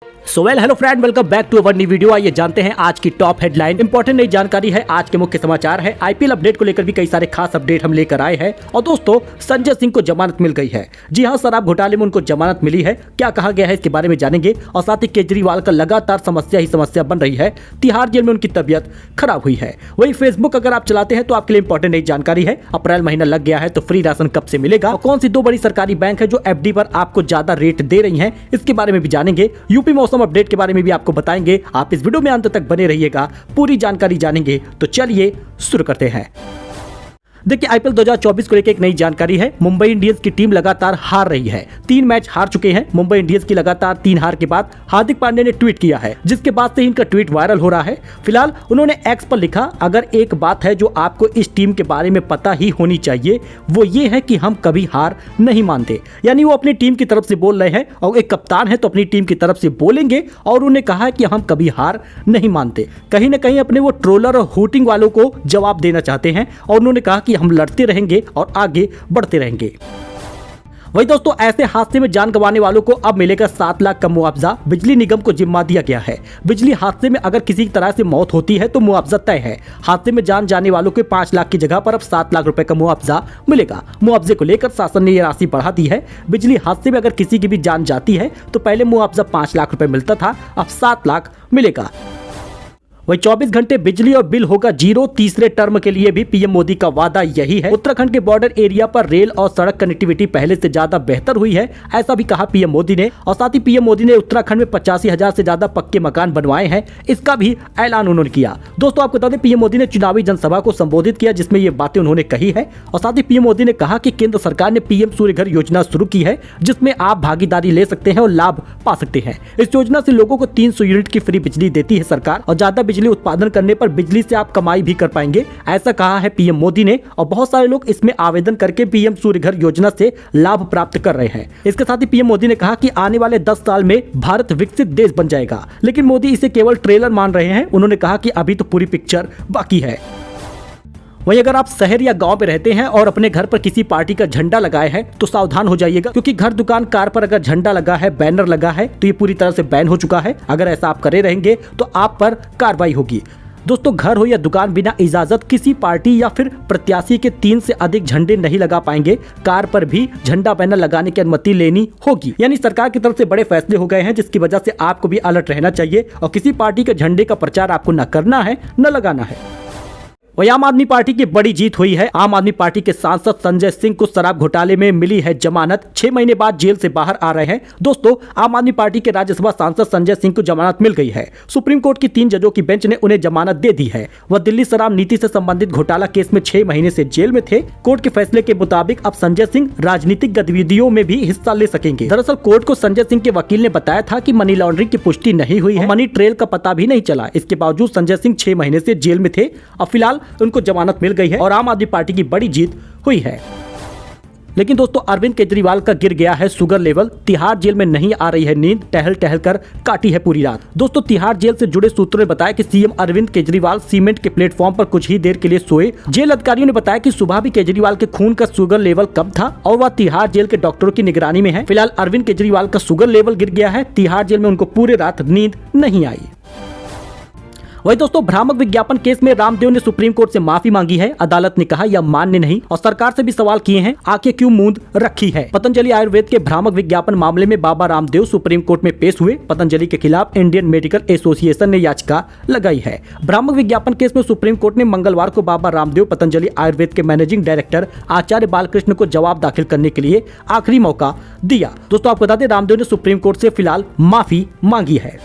Hello friend, welcome back to our new video. आइए जानते हैं आज की टॉप हेडलाइन। इंपॉर्टेंट नई जानकारी है, आज के मुख्य समाचार है। आईपीएल अपडेट को लेकर भी कई सारे खास अपडेट हम लेकर आए हैं। और दोस्तों, संजय सिंह को जमानत मिल गई है। जी हां, शराब घोटाले में उनको जमानत मिली है। क्या कहा गया है इसके बारे में जानेंगे। और साथ ही केजरीवाल का लगातार समस्या ही समस्या बन रही है। तिहाड़ जेल में उनकी तबियत खराब हुई है। वही फेसबुक अगर आप चलाते हैं तो आपके लिए इंपॉर्टेंट नई जानकारी है। अप्रैल महीना लग गया है तो फ्री राशन कब से मिलेगा, और कौन सी दो बड़ी सरकारी बैंक है जो एफडी पर आपको ज्यादा रेट दे रही है, इसके बारे में भी जानेंगे। यूपी मौसम अपडेट के बारे में भी आपको बताएंगे। आप इस वीडियो में अंत तक बने रहिएगा, पूरी जानकारी जानेंगे। तो चलिए शुरू करते हैं। देखिए, आईपीएल 2024 को लेकर एक नई जानकारी है। मुंबई इंडियंस की टीम लगातार हार रही है। 3 मैच हार चुके हैं। मुंबई इंडियंस की लगातार 3 हार के बाद हार्दिक पांड्या ने ट्वीट किया है, जिसके बाद से इनका ट्वीट वायरल हो रहा है। फिलहाल उन्होंने एक्स पर लिखा, अगर एक बात है जो आपको इस टीम के बारे में पता ही होनी चाहिए, वो ये है कि हम कभी हार नहीं मानते। यानी वो अपनी टीम की तरफ से बोल रहे हैं, और एक कप्तान है तो अपनी टीम की तरफ से बोलेंगे। और उन्होंने कहा कि हम कभी हार नहीं मानते। कहीं ना कहीं अपने वो ट्रोलर और हूटिंग वालों को जवाब देना चाहते हैं। और उन्होंने कहा कि हम लड़ते रहेंगे और आगे बढ़ते रहेंगे। वही दोस्तों, ऐसे हादसे में जान गंवाने वालों को अब मिलेगा 7 लाख का मुआवजा। बिजली निगम को जिम्मा दिया गया है। बिजली हादसे में अगर किसी तरह से मौत होती है तो मुआवजा तय है। हादसे में जान जाने वालों को 5 लाख की जगह पर अब 7 लाख रुपए का मुआवजा मिलेगा। मुआवजे को लेकर शासन ने यह राशि बढ़ा दी है। बिजली हादसे में अगर किसी की भी जान जाती है तो पहले मुआवजा 5 लाख रुपए मिलता था, अब 7 लाख मिलेगा। वही 24 घंटे बिजली और बिल होगा 0। तीसरे टर्म के लिए भी पीएम मोदी का वादा यही है। उत्तराखंड के बॉर्डर एरिया पर रेल और सड़क कनेक्टिविटी पहले से ज्यादा बेहतर हुई है, ऐसा भी कहा पीएम मोदी ने। और साथ ही पीएम मोदी ने उत्तराखंड में 85,000 से ज्यादा पक्के मकान बनवाए हैं, इसका भी ऐलान उन्होंने किया। दोस्तों, आपको बता दें, पीएम मोदी ने चुनावी जनसभा को संबोधित किया, जिसमें ये बातें उन्होंने कही है। और साथ ही पीएम मोदी ने कहा कि केंद्र सरकार ने पीएम सूर्य घर योजना शुरू की है, जिसमें आप भागीदारी ले सकते हैं और लाभ पा सकते हैं। इस योजना से लोगों को 300 यूनिट की फ्री बिजली देती है सरकार, और ज्यादा बिजली उत्पादन करने पर बिजली से आप कमाई भी कर पाएंगे, ऐसा कहा है पीएम मोदी ने। और बहुत सारे लोग इसमें आवेदन करके पीएम सूर्य घर योजना से लाभ प्राप्त कर रहे हैं। इसके साथ ही पीएम मोदी ने कहा कि आने वाले 10 साल में भारत विकसित देश बन जाएगा। लेकिन मोदी इसे केवल ट्रेलर मान रहे हैं। उन्होंने कहा कि अभी तो पूरी पिक्चर बाकी है। वहीं अगर आप शहर या गांव में रहते हैं और अपने घर पर किसी पार्टी का झंडा लगाए हैं तो सावधान हो जाइएगा, क्योंकि घर, दुकान, कार पर अगर झंडा लगा है, बैनर लगा है, तो ये पूरी तरह से बैन हो चुका है। अगर ऐसा आप करे रहेंगे तो आप पर कार्रवाई होगी। दोस्तों, घर हो या दुकान, बिना इजाजत किसी पार्टी या फिर प्रत्याशी के 3 से अधिक झंडे नहीं लगा पाएंगे। कार पर भी झंडा बैनर लगाने की अनुमति लेनी होगी। यानी सरकार की तरफ से बड़े फैसले हो गए हैं, जिसकी वजह से आपको भी अलर्ट रहना चाहिए और किसी पार्टी के झंडे का प्रचार आपको न करना है, न लगाना है। वही आम आदमी पार्टी की बड़ी जीत हुई है। आम आदमी पार्टी के सांसद संजय सिंह को शराब घोटाले में मिली है जमानत। 6 महीने बाद जेल से बाहर आ रहे हैं। दोस्तों, आम आदमी पार्टी के राज्यसभा सांसद संजय सिंह को जमानत मिल गई है। सुप्रीम कोर्ट की 3 जजों की बेंच ने उन्हें जमानत दे दी है। वह दिल्ली शराब नीति से संबंधित घोटाला केस में 6 महीने से जेल में थे। कोर्ट के फैसले के मुताबिक अब संजय सिंह राजनीतिक गतिविधियों में भी हिस्सा ले सकेंगे। दरअसल कोर्ट को संजय सिंह के वकील ने बताया था कि मनी लॉन्ड्रिंग की पुष्टि नहीं हुई है, मनी ट्रेल का पता भी नहीं चला। इसके बावजूद संजय सिंह 6 महीने से जेल में थे और फिलहाल उनको जमानत मिल गई है और आम आदमी पार्टी की बड़ी जीत हुई है। लेकिन दोस्तों, अरविंद केजरीवाल का गिर गया है शुगर लेवल। तिहाड़ जेल में नहीं आ रही है नींद, टहल टहल कर काटी है पूरी रात। दोस्तों, तिहाड़ जेल से जुड़े सूत्रों ने बताया कि सीएम अरविंद केजरीवाल सीमेंट के प्लेटफॉर्म पर कुछ ही देर के लिए सोए। जेल अधिकारियों ने बताया कि सुबह भी केजरीवाल के खून का शुगर लेवल कम था और वह तिहाड़ जेल के डॉक्टरों की निगरानी में है। फिलहाल अरविंद केजरीवाल का शुगर लेवल गिर गया है। तिहाड़ जेल में उनको पूरी रात नींद नहीं आई। वही दोस्तों, भ्रामक विज्ञापन केस में रामदेव ने सुप्रीम कोर्ट से माफी मांगी है। अदालत ने कहा यह मान्य नहीं और सरकार से भी सवाल किए हैं, आंखें क्यों मूंद रखी है। पतंजलि आयुर्वेद के भ्रामक विज्ञापन मामले में बाबा रामदेव सुप्रीम कोर्ट में पेश हुए। पतंजलि के खिलाफ इंडियन मेडिकल एसोसिएशन ने याचिका लगाई है। भ्रामक विज्ञापन केस में सुप्रीम कोर्ट ने मंगलवार को बाबा रामदेव पतंजलि आयुर्वेद के मैनेजिंग डायरेक्टर आचार्य बालकृष्ण को जवाब दाखिल करने के लिए आखिरी मौका दिया। दोस्तों, आपको बता दें, रामदेव ने सुप्रीम कोर्ट से फिलहाल माफी मांगी है।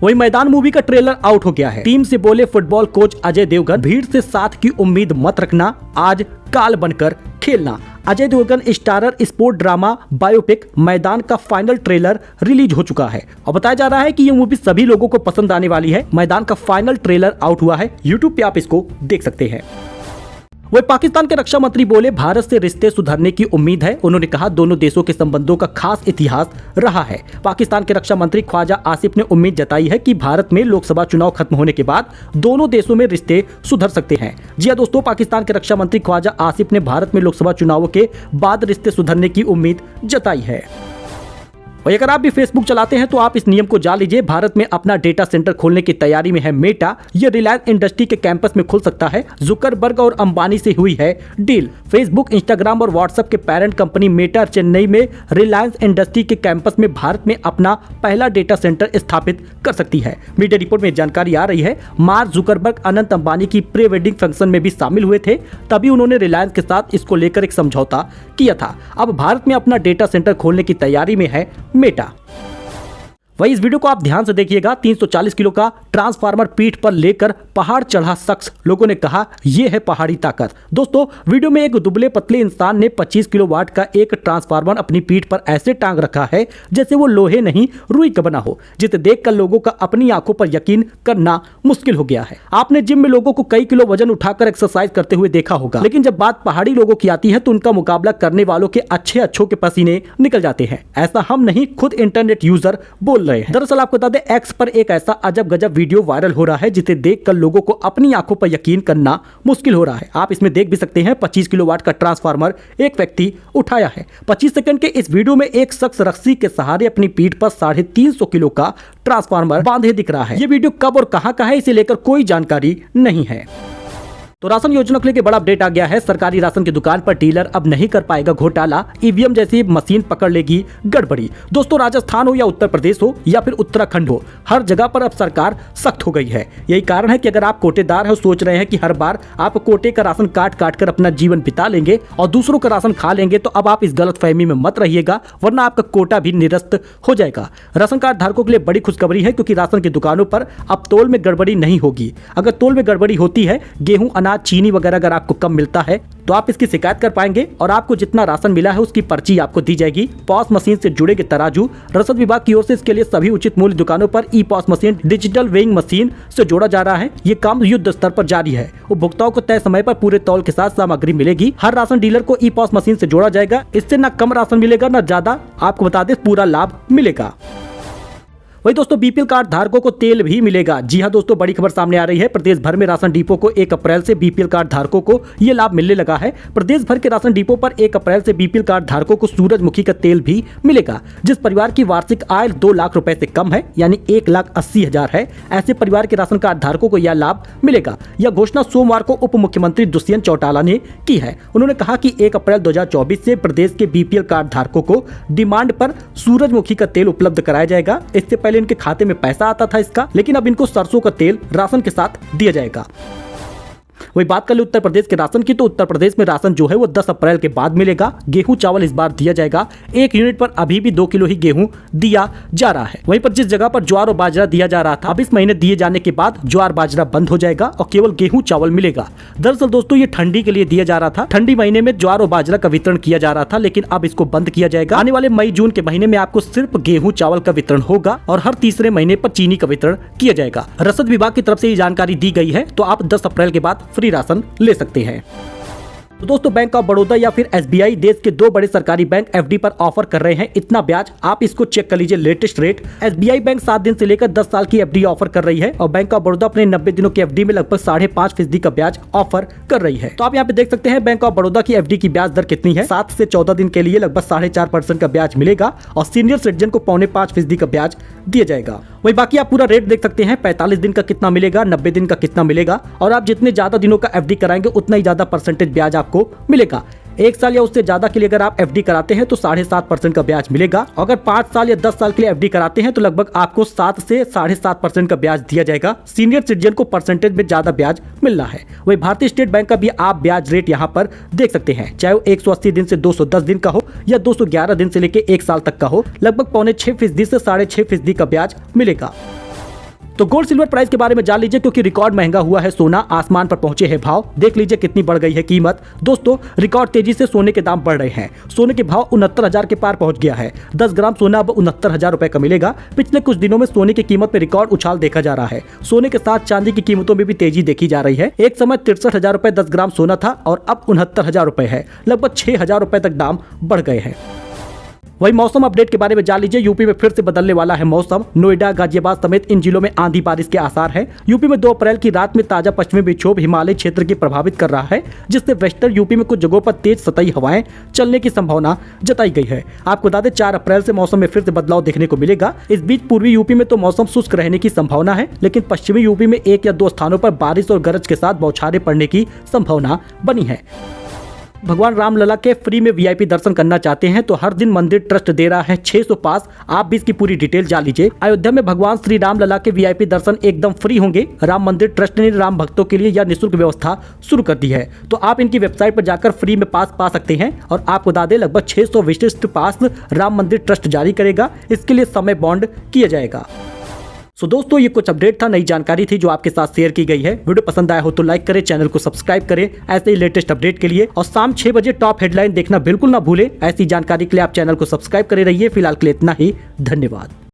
वही मैदान मूवी का ट्रेलर आउट हो गया है। टीम से बोले फुटबॉल कोच अजय देवगन, भीड़ से साथ की उम्मीद मत रखना, आज काल बनकर खेलना। Ajay Devgan starrer sport drama biopic Maidaan का फाइनल ट्रेलर रिलीज हो चुका है और बताया जा रहा है कि ये मूवी सभी लोगों को पसंद आने वाली है। मैदान का फाइनल ट्रेलर आउट हुआ है, यूट्यूब पे आप इसको देख सकते हैं। वह पाकिस्तान के रक्षा मंत्री बोले भारत से रिश्ते सुधरने की उम्मीद है। उन्होंने कहा दोनों देशों के संबंधों का खास इतिहास रहा है। पाकिस्तान के रक्षा मंत्री ख्वाजा आसिफ ने उम्मीद जताई है कि भारत में लोकसभा चुनाव खत्म होने के बाद दोनों देशों में रिश्ते सुधर सकते हैं। जी हां दोस्तों, पाकिस्तान के रक्षा मंत्री ख्वाजा आसिफ ने भारत में लोकसभा चुनावों के बाद रिश्ते सुधरने की उम्मीद जताई है। और अगर आप भी फेसबुक चलाते हैं तो आप इस नियम को जान लीजिए। भारत में अपना डेटा सेंटर खोलने की तैयारी में है मेटा। ये रिलायंस इंडस्ट्री के कैंपस में खुल सकता है। जुकरबर्ग और अंबानी से हुई है डील। फेसबुक, इंस्टाग्राम और व्हाट्सएप के पेरेंट कंपनी मेटा चेन्नई में रिलायंस इंडस्ट्री के कैंपस में भारत में अपना पहला डेटा सेंटर स्थापित कर सकती है। मीडिया रिपोर्ट में जानकारी आ रही है, मार्क जुकरबर्ग अनंत अंबानी की प्री वेडिंग फंक्शन में भी शामिल हुए थे, तभी उन्होंने रिलायंस के साथ इसको लेकर एक समझौता किया था। अब भारत में अपना डेटा सेंटर खोलने की तैयारी में है मेटा। वही इस वीडियो को आप ध्यान से देखिएगा। 340 किलो का ट्रांसफार्मर पीठ पर लेकर पहाड़ चढ़ा शख्स, लोगों ने कहा यह है पहाड़ी ताकत। दोस्तों, वीडियो में एक दुबले पतले इंसान ने 25 किलोवाट का एक ट्रांसफार्मर अपनी पीठ पर ऐसे टांग रखा है जैसे वो लोहे नहीं रुई का बना हो, जिसे देखकर लोगों का अपनी आंखों पर यकीन करना मुश्किल हो गया है। आपने जिम में लोगों को कई किलो वजन उठाकर एक्सरसाइज करते हुए देखा होगा, लेकिन जब बात पहाड़ी लोगों की आती है तो उनका मुकाबला करने वालों के अच्छों के पसीने निकल जाते हैं। ऐसा हम नहीं, खुद इंटरनेट यूजर बोल रहे हैं। दरअसल आपको बता दें, एक्स पर एक ऐसा अजब गजब वीडियो वायरल हो रहा है जिसे देखकर लोगों को अपनी आंखों पर यकीन करना मुश्किल हो रहा है। आप इसमें देख भी सकते हैं 25 किलोवाट का ट्रांसफार्मर एक व्यक्ति उठाया है। 25 सेकंड के इस वीडियो में एक शख्स रस्सी के सहारे अपनी पीठ पर 350 किलो का ट्रांसफार्मर बांधे दिख रहा है। ये वीडियो कब और कहां का है इसे लेकर कोई जानकारी नहीं है। तो राशन योजना को लेकर बड़ा अपडेट आ गया है। सरकारी राशन की दुकान पर डीलर अब नहीं कर पाएगा घोटाला, ईवीएम जैसी मशीन पकड़ लेगी गड़बड़ी। दोस्तों, राजस्थान हो या उत्तर प्रदेश हो या फिर उत्तराखंड हो, हर जगह पर अब सरकार सख्त हो गई है। यही कारण है कि अगर आप कोटेदार है, सोच रहे हैं कि हर बार आप कोटे का राशन काट कर अपना जीवन बिता लेंगे और दूसरों का राशन खा लेंगे, तो अब आप इस गलतफहमी में मत रहिएगा, वरना आपका कोटा भी निरस्त हो जाएगा। राशन कार्ड धारकों के लिए बड़ी खुशखबरी है, क्योंकि राशन की दुकानों पर अब तोल में गड़बड़ी नहीं होगी। अगर तोल में गड़बड़ी होती है, गेहूं, अनाज, चीनी वगैरह अगर आपको कम मिलता है, तो आप इसकी शिकायत कर पाएंगे और आपको जितना राशन मिला है उसकी पर्ची आपको दी जाएगी। पॉस मशीन से जुड़ेंगे तराजू। रसद विभाग की ओर से इसके लिए सभी उचित मूल्य दुकानों पर e POS machine, digital weighing machine से जोड़ा जा रहा है। ये काम युद्ध स्तर पर जारी है। उपभोक्ताओं को तय समय पर पूरे तौल के साथ सामग्री मिलेगी। हर राशन डीलर को ई पॉस मशीन से जोड़ा जाएगा। इससे न कम राशन मिलेगा न ज्यादा, आपको बता दें पूरा लाभ मिलेगा। वही दोस्तों, बीपीएल कार्ड धारकों को तेल भी मिलेगा। जी हां दोस्तों, बड़ी खबर सामने आ रही है। प्रदेश भर में राशन डिपो को 1 अप्रैल से बीपीएल कार्ड धारकों को ये लाभ मिलने लगा है। प्रदेश भर के राशन डिपो पर 1 अप्रैल से बीपीएल कार्ड धारकों को सूरजमुखी का तेल भी मिलेगा। जिस परिवार की वार्षिक आय 2 लाख रुपए से कम है, यानी 1,80,000 है, ऐसे परिवार के राशन कार्ड धारकों को यह लाभ मिलेगा। यह घोषणा सोमवार को उप मुख्यमंत्री दुष्यंत चौटाला ने की है। उन्होंने कहा कि 1 अप्रैल 2024 से प्रदेश के बीपीएल कार्ड धारकों को डिमांड पर सूरजमुखी का तेल उपलब्ध कराया जाएगा। इससे पहले इनके खाते में पैसा आता था इसका, लेकिन अब इनको सरसों का तेल राशन के साथ दिया जाएगा। वही बात कर ले उत्तर प्रदेश के राशन की, तो उत्तर प्रदेश में राशन जो है वो 10 अप्रैल के बाद मिलेगा। गेहूं चावल इस बार दिया जाएगा। 1 यूनिट पर अभी भी 2 किलो ही गेहूं दिया जा रहा है। वहीं पर जिस जगह पर ज्वार और बाजरा दिया जा रहा था, अब इस महीने दिए जाने के बाद ज्वार बाजरा बंद हो जाएगा और केवल गेहूं चावल मिलेगा। दरअसल दोस्तों, ये ठंडी के लिए दिया जा रहा था। ठंडी महीने में ज्वार और बाजरा का वितरण किया जा रहा था, लेकिन अब इसको बंद किया जाएगा। आने वाले मई जून के महीने में आपको सिर्फ गेहूं चावल का वितरण होगा और हर तीसरे महीने पर चीनी का वितरण किया जाएगा। रसद विभाग की तरफ से ये जानकारी दी गई है, तो आप 10 अप्रैल के बाद फ्री राशन ले सकते हैं। तो दोस्तों, बैंक ऑफ बड़ौदा या फिर एसबीआई देश के 2 बड़े सरकारी बैंक एफडी पर ऑफर कर रहे हैं इतना ब्याज। आप इसको चेक कर लीजिए लेटेस्ट रेट। एसबीआई बैंक 7 दिन से लेकर 10 साल की एफडी ऑफर कर रही है और बैंक ऑफ बड़ौदा अपने 90 दिनों की एफडी में लगभग 5.5% का ब्याज ऑफर कर रही है। तो आप यहाँ पे देख सकते हैं बैंक ऑफ बड़ौदा की एफडी की ब्याज दर कितनी है। 7 से 14 दिन के लिए लगभग 4.5% का ब्याज मिलेगा और सीनियर सिटीजन को 5.25% का ब्याज दिया जाएगा। वही बाकी आप पूरा रेट देख सकते हैं। 45 दिन का कितना मिलेगा, 90 दिन का कितना मिलेगा, और आप जितने ज्यादा दिनों का एफडी कराएंगे उतना ही ज्यादा परसेंटेज ब्याज आपको मिलेगा। 1 साल या उससे ज्यादा के लिए अगर आप एफडी कराते हैं तो 7.5% का ब्याज मिलेगा। अगर 5 साल या 10 साल के लिए एफडी कराते हैं तो लगभग आपको 7 से 7.5% का ब्याज दिया जाएगा। सीनियर सिटीजन को परसेंटेज में ज्यादा ब्याज मिल रहा है। वही भारतीय स्टेट बैंक का भी आप ब्याज रेट यहाँ पर देख सकते हैं, चाहे वो 180 दिन से 210 दिन का हो या 211 दिन से लेकर 1 साल तक का हो, लगभग 5.6% से 6.5% का ब्याज मिलेगा। तो गोल्ड सिल्वर प्राइस के बारे में जान लीजिए, क्योंकि रिकॉर्ड महंगा हुआ है सोना, आसमान पर पहुंचे हैं भाव। देख लीजिए कितनी बढ़ गई है कीमत। दोस्तों, रिकॉर्ड तेजी से सोने के दाम बढ़ रहे हैं। सोने के भाव 69,000 के पार पहुंच गया है। 10 ग्राम सोना अब 69,000 रुपए का मिलेगा। पिछले कुछ दिनों में सोने की कीमत में रिकॉर्ड उछाल देखा जा रहा है। सोने के साथ चांदी की कीमतों में भी तेजी देखी जा रही है। एक समय 63,000 रुपए 10 ग्राम सोना था और अब 69,000 रुपए है। लगभग 6,000 रुपए तक दाम बढ़ गए हैं। वही मौसम अपडेट के बारे में जान लीजिए। यूपी में फिर से बदलने वाला है मौसम। नोएडा, गाजियाबाद समेत इन जिलों में आंधी बारिश के आसार हैं। यूपी में 2 अप्रैल की रात में ताजा पश्चिमी विक्षोभ हिमालय क्षेत्र की प्रभावित कर रहा है, जिससे वेस्टर्न यूपी में कुछ जगहों पर तेज सतही हवाएं चलने की संभावना जताई गई है। आपको बता दें 4 अप्रैल से मौसम में फिर से बदलाव देखने को मिलेगा। इस बीच पूर्वी यूपी में तो मौसम शुष्क रहने की संभावना है, लेकिन पश्चिमी यूपी में 1 या 2 स्थानों पर बारिश और गरज के साथ बौछारें पड़ने की संभावना बनी है। भगवान रामलला के फ्री में वीआईपी दर्शन करना चाहते हैं तो हर दिन मंदिर ट्रस्ट दे रहा है 600 पास। आप भी इसकी पूरी डिटेल जान लीजिए। अयोध्या में भगवान श्री रामलला के वीआईपी दर्शन एकदम फ्री होंगे। राम मंदिर ट्रस्ट ने राम भक्तों के लिए यह निःशुल्क व्यवस्था शुरू कर दी है, तो आप इनकी वेबसाइट पर जाकर फ्री में पास पा सकते हैं। और आपको बता दें लगभग 600 विशिष्ट पास राम मंदिर ट्रस्ट जारी करेगा। इसके लिए समय बॉन्ड किया जाएगा। सो दोस्तों, ये कुछ अपडेट था, नई जानकारी थी जो आपके साथ शेयर की गई है। वीडियो पसंद आया हो तो लाइक करें, चैनल को सब्सक्राइब करें ऐसे ही लेटेस्ट अपडेट के लिए। और शाम 6 बजे टॉप हेडलाइन देखना बिल्कुल ना भूलें। ऐसी जानकारी के लिए आप चैनल को सब्सक्राइब करे रहिए। फिलहाल के लिए इतना ही, धन्यवाद।